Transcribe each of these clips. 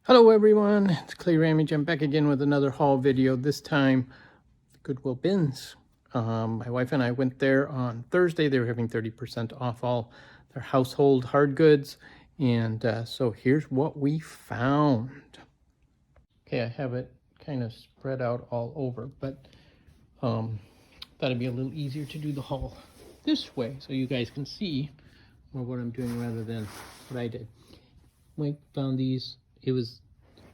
Hello everyone, it's clayrammage. I'm back again with another haul video, this time Goodwill bins. My wife and I went there on Thursday. They were having 30% off all their household hard goods. And so here's what we found. Okay, I have it kind of spread out all over, but thought it'd be a little easier to do the haul this way so you guys can see more what I'm doing rather than what I did. We found these. It was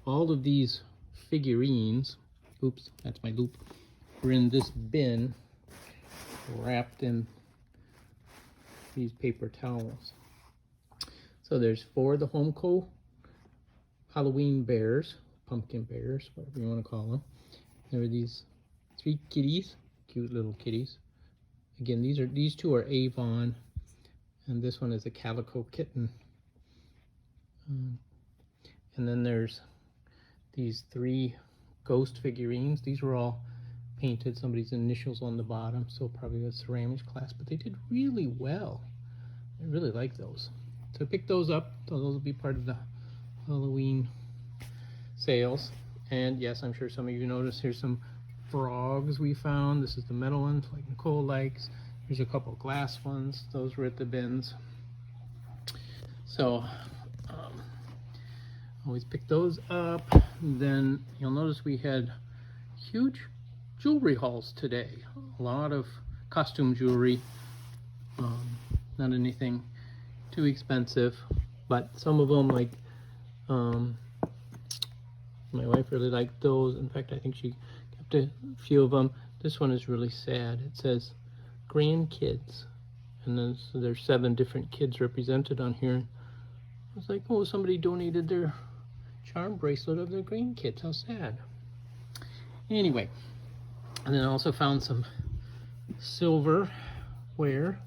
all of these figurines, oops, that's my loop, were in this bin wrapped in these paper towels. So there's 4 of the Homeco Halloween bears, pumpkin bears, whatever you want to call them. There were these 3 kitties, cute little kitties. Again, these 2 are Avon, and this one is a calico kitten. And then there's these 3 ghost figurines. These were all painted, somebody's initials on the bottom, so probably a ceramics class, but they did really well. I really like those. So I picked those up. So those will be part of the Halloween sales. And yes, I'm sure some of you noticed here's some frogs we found. This is the metal ones like Nicole likes. Here's a couple glass ones. Those were at the bins. So always pick those up. Then you'll notice we had huge jewelry hauls today. A lot of costume jewelry. Not anything too expensive, but some of them, like my wife really liked those. In fact, I think she kept a few of them. This one is really sad. It says grandkids, and then so there's 7 different kids represented on here. I was like, oh, somebody donated their charm bracelet of their grandkids. How sad. Anyway, and then I also found some silverware.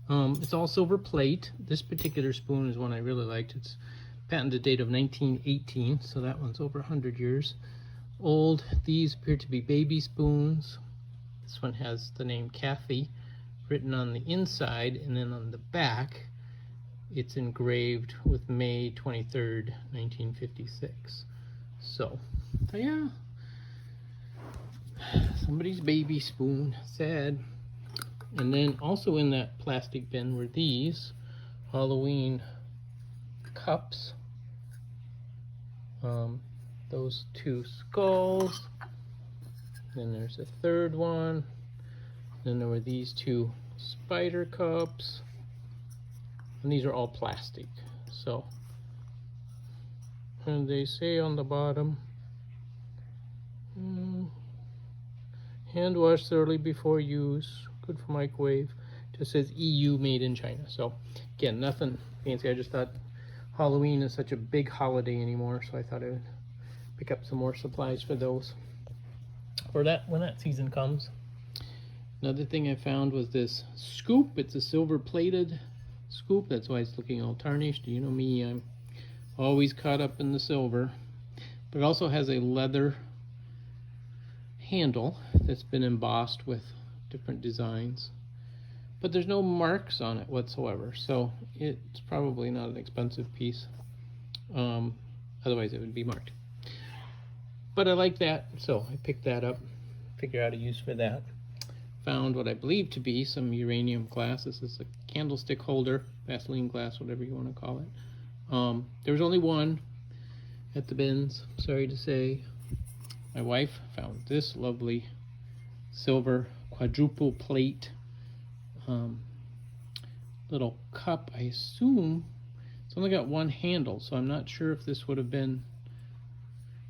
It's all silver plate. This particular spoon is one I really liked. It's patented date of 1918, so that one's over 100 years old. These appear to be baby spoons. This one has the name Kathy written on the inside, and then on the back it's engraved with May 23rd, 1956. So yeah, somebody's baby spoon, sad. And then also in that plastic bin were these Halloween cups. Those 2 skulls. Then there's a 3rd one. Then there were these 2 spider cups. And these are all plastic. So, and they say on the bottom, hand wash thoroughly before use, good for microwave. Just says EU, made in China. So again, nothing fancy. I just thought Halloween is such a big holiday anymore, so I thought I would pick up some more supplies for those, for that when that season comes. Another thing I found was this scoop. It's a silver plated scoop. That's why it's looking all tarnished. You know me, I'm always caught up in the silver. But it also has a leather handle that's been embossed with different designs, but there's no marks on it whatsoever, so it's probably not an expensive piece. Otherwise it would be marked. But I like that, so I picked that up, figure out a use for that. Found what I believe to be some uranium glass. This is a candlestick holder, Vaseline glass, whatever you want to call it. There was only one at the bins, sorry to say. My wife found this lovely silver quadruple plate little cup. I assume it's only got 1 handle, so I'm not sure if this would have been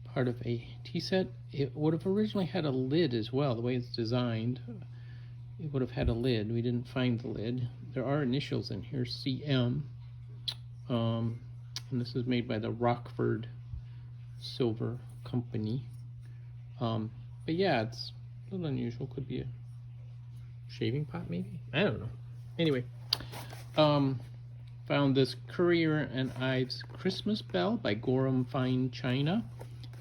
part of a tea set. It would have originally had a lid as well. The way it's designed, it would have had a lid. We didn't find the lid. There are initials in here, CM, and this is made by the Rockford Silver Company. But yeah, it's a little unusual. Could be a shaving pot, maybe? I don't know. Anyway, found this Currier and Ives Christmas Bell by Gorham Fine China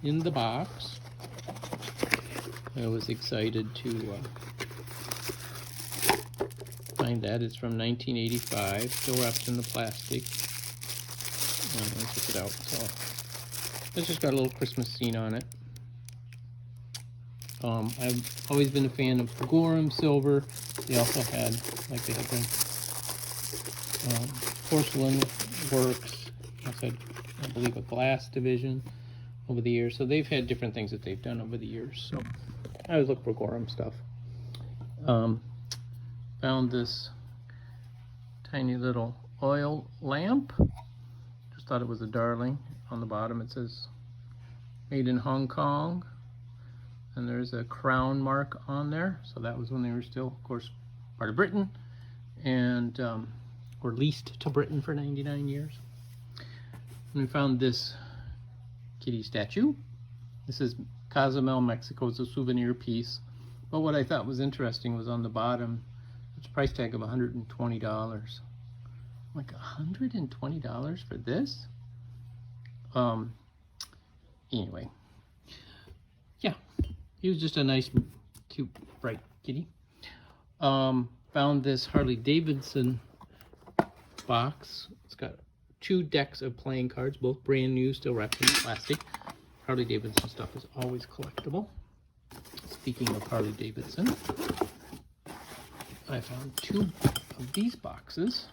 in the box. I was excited to find that. It's from 1985, still wrapped in the plastic. I took it out, so It's just got a little Christmas scene on it. I've always been a fan of Figurines silver. They also had, like they had the porcelain works. Also had, I believe, a glass division over the years. So they've had different things that they've done over the years. So I always look for Figurines stuff. Found this tiny little oil lamp. Just thought it was a darling. On the bottom it says made in Hong Kong. And there's a crown mark on there. So that was when they were still, of course, part of Britain. And were leased to Britain for 99 years. And we found this kitty statue. This is Cozumel, Mexico. It's a souvenir piece. But what I thought was interesting was on the bottom, it's a price tag of $120. Like $120 for this? Anyway. Yeah. He was just a nice, cute, bright kitty. Found this Harley-Davidson box. It's got 2 decks of playing cards, both brand new, still wrapped in plastic. Harley-Davidson stuff is always collectible. Speaking of Harley-Davidson, I found 2 of these boxes.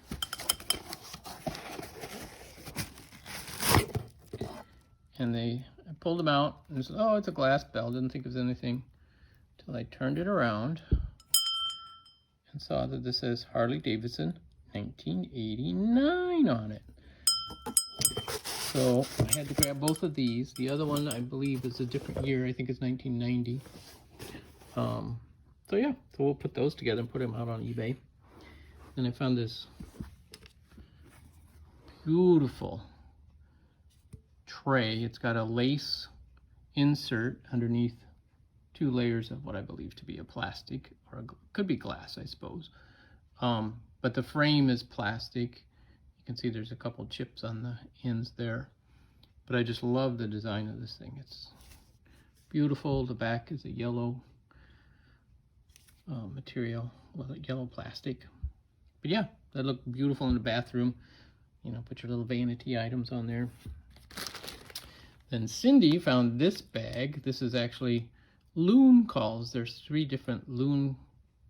And I pulled them out and said, oh, it's a glass bell. Didn't think it was anything until I turned it around and saw that this says Harley-Davidson 1989 on it. So I had to grab both of these. The other one, I believe, is a different year. I think it's 1990. So yeah, so we'll put those together and put them out on eBay. Then I found this beautiful tray. It's got a lace insert underneath 2 layers of what I believe to be a plastic, or could be glass, I suppose. But the frame is plastic. You can see there's a couple chips on the ends there. But I just love the design of this thing. It's beautiful. The back is a yellow material, yellow plastic. But yeah, that looked beautiful in the bathroom. You know, put your little vanity items on there. Then Cindy found this bag. This is actually loom calls. There's 3 different loom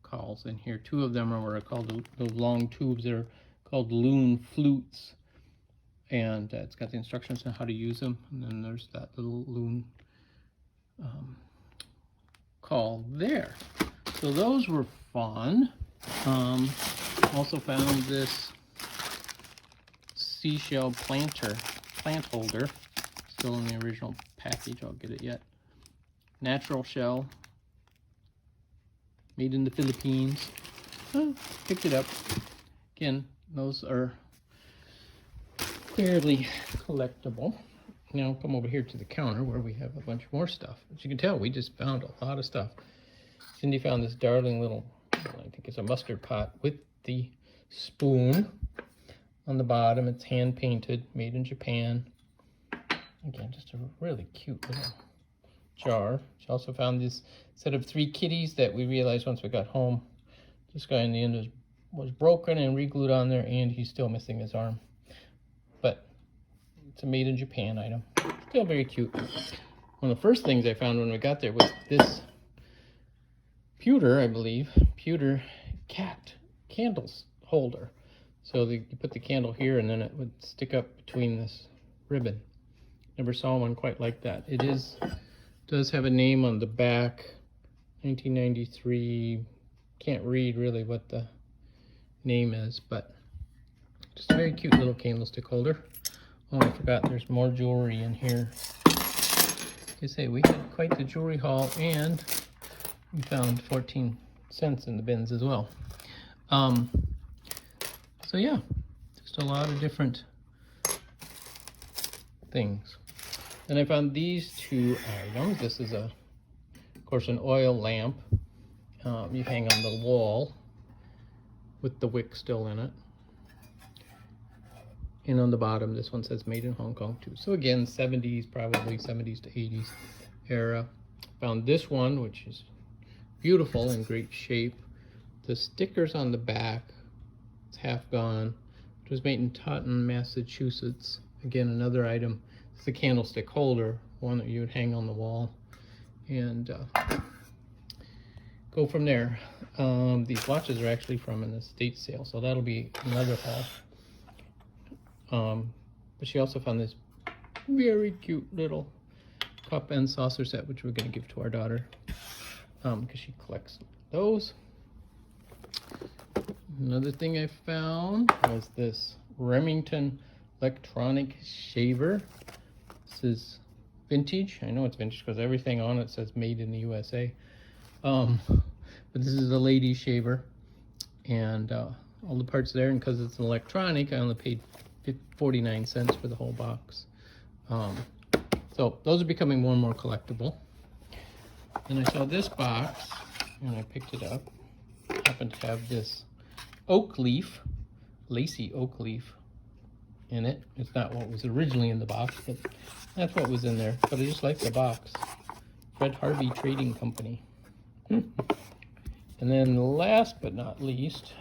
calls in here. 2 of them are called the long tubes. They're called loom flutes. And it's got the instructions on how to use them. And then there's that little loom call there. So those were fun. Also found this seashell plant holder. Still in the original package. I'll get it yet. Natural shell. Made in the Philippines. Oh, picked it up. Again, those are clearly collectible. Now come over here to the counter where we have a bunch more stuff. As you can tell, we just found a lot of stuff. Cindy found this darling little, I think it's a mustard pot with the spoon on the bottom. It's hand painted, made in Japan. Again, just a really cute little jar. She also found this set of 3 kitties that we realized once we got home. This guy in the end was broken and re-glued on there, and he's still missing his arm. But it's a made in Japan item. Still very cute. One of the first things I found when we got there was this pewter, I believe, pewter cat candles holder. So you put the candle here and then it would stick up between this ribbon. Never saw one quite like that. It does have a name on the back, 1993. Can't read really what the name is, but just a very cute little candlestick holder. Oh, I forgot there's more jewelry in here. Like I say, we had quite the jewelry haul, and we found 14 cents in the bins as well. So yeah, just a lot of different things. Then I found these 2 items. This is of course, an oil lamp. You hang on the wall with the wick still in it. And on the bottom, this one says made in Hong Kong too. So again, 70s, probably 70s to 80s era. Found this one, which is beautiful, in great shape. The stickers on the back, it's half gone. It was made in Taunton, Massachusetts. Again, another item It's the candlestick holder, one that you would hang on the wall, and go from there. These watches are actually from an estate sale, so that'll be another haul. But she also found this very cute little cup and saucer set, which we're going to give to our daughter because she collects those. Another thing I found was this Remington electronic shaver. This is vintage. I know it's vintage because everything on it says made in the USA. But this is a lady shaver, and all the parts there, and because it's an electronic, I only paid 49 cents for the whole box. So those are becoming more and more collectible. And I saw this box and I picked it up. Happened to have this oak leaf, lacy oak leaf in it. It's not what was originally in the box, but that's what was in there. But I just like the box. Fred Harvey Trading Company. And then last but not least,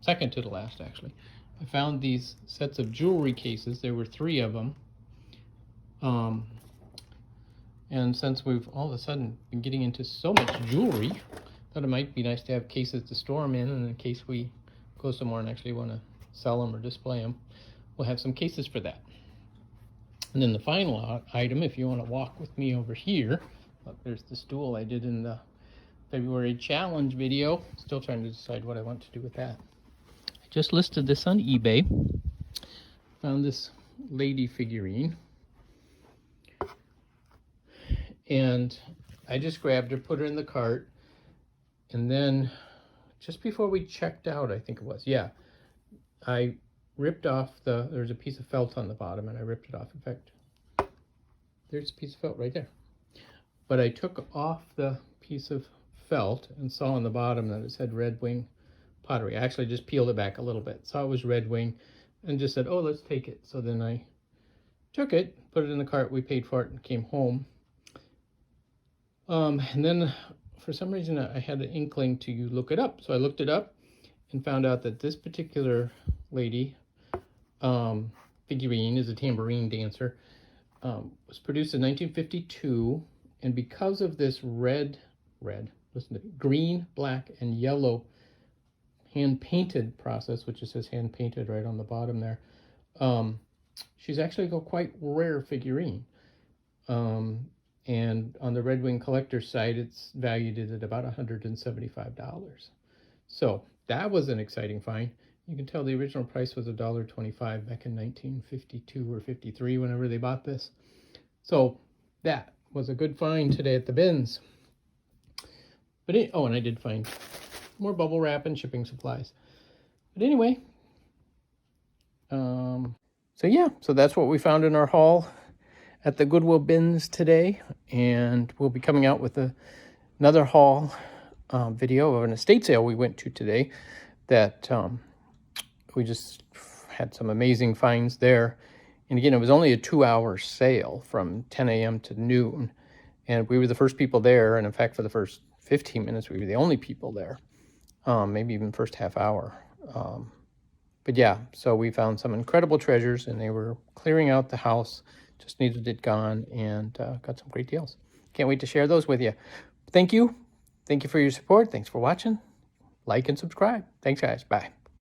second to the last actually, I found these sets of jewelry cases. There were 3 of them. And since we've all of a sudden been getting into so much jewelry, I thought it might be nice to have cases to store them in case we go somewhere and actually want to sell them or display them, we'll have some cases for that. And then the final item, if you want to walk with me over here, look, there's the stool I did in the February challenge video. Still trying to decide what I want to do with that. I just listed this on eBay. Found this lady figurine. And I just grabbed her, put her in the cart, and then just before we checked out, I think it was, yeah, I ripped off there's a piece of felt on the bottom, and I ripped it off. In fact, there's a piece of felt right there. But I took off the piece of felt and saw on the bottom that it said Redwing pottery. I actually just peeled it back a little bit, saw it was Redwing, and just said, oh, let's take it. So then I took it, put it in the cart, we paid for it, and came home. And then for some reason I had an inkling to look it up. So I looked it up and found out that this particular lady figurine is a tambourine dancer. Was produced in 1952, and because of this red, listen to me, green, black, and yellow hand-painted process, which it says hand-painted right on the bottom there, she's actually a quite rare figurine. And on the Redwing collector's site, it's valued at about $175. So that was an exciting find. You can tell the original price was $1.25 back in 1952 or 53, whenever they bought this. So that was a good find today at the bins. But and I did find more bubble wrap and shipping supplies. But anyway, so yeah, so that's what we found in our haul at the Goodwill bins today, and we'll be coming out with another haul video of an estate sale we went to today that we just had some amazing finds there. And again, it was only a 2-hour sale from 10 a.m. to noon, and we were the first people there, and in fact for the first 15 minutes we were the only people there, maybe even first half hour. But yeah, so we found some incredible treasures, and they were clearing out the house. Just needed it gone, and got some great deals. Can't wait to share those with you. Thank you. Thank you for your support. Thanks for watching. Like and subscribe. Thanks, guys. Bye.